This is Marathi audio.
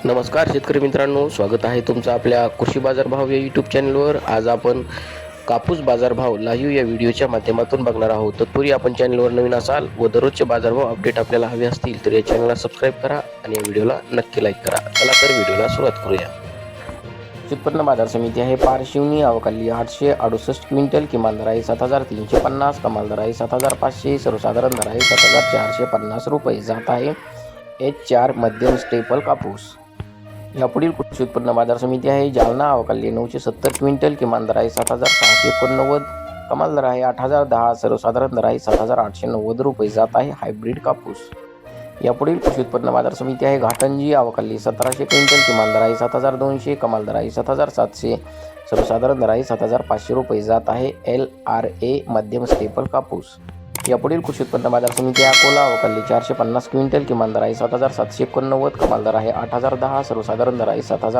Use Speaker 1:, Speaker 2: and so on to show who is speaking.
Speaker 1: नमस्कार शेतकरी मित्रांनो, स्वागत आहे तुमचं आपल्या कृषी बाजारभाव या यूट्यूब चॅनलवर। आज आपण कापूस बाजारभाव लाईव्ह या व्हिडिओच्या माध्यमातून बघणार आहोत। तत्पूर्वी आपण चॅनलवर नवीन असाल व दररोजचे बाजारभाव अपडेट आपल्याला हवे असतील तर या चॅनलला सबस्क्राईब करा आणि या व्हिडिओला नक्की लाईक करा। चला तर व्हिडिओला सुरुवात करूया। उत्पन्न बाजार समिती आहे पारशिवनी, आवकाली 868 क्विंटल, किमान दर आहे 7350, कमाल दर आहे 7500, सर्वसाधारण दर आहे 7450 रुपये। जात आहे H4 मध्यम स्टेपल कापूस। यापुढील कृषी उत्पन्न बाजार समिती आहे जालना, आवकाली 970 क्विंटल, किमान दर आहे 7689, कमाल दर आहे 8010, सर्वसाधारण दर आहे 7890 रुपये। जात आहे हायब्रिड कापूस। यापुढील कृषी उत्पन्न बाजार समिती आहे घाटंजी, आवकाली 1700 क्विंटल, किमान दर आहे 7200, कमाल दर आहे 7700, सर्वसाधारण दर आहे 7500 रुपये। जात आहे LRA मध्यम स्टेपल कापूस। यापुढील कृषी उत्पन्न बाजार समिती अकोला, आवकाली 450 क्विंटल, किमान दर आहे 7789, कमाल दर आहे 8010, सर्वसाधारण दर आहे 7800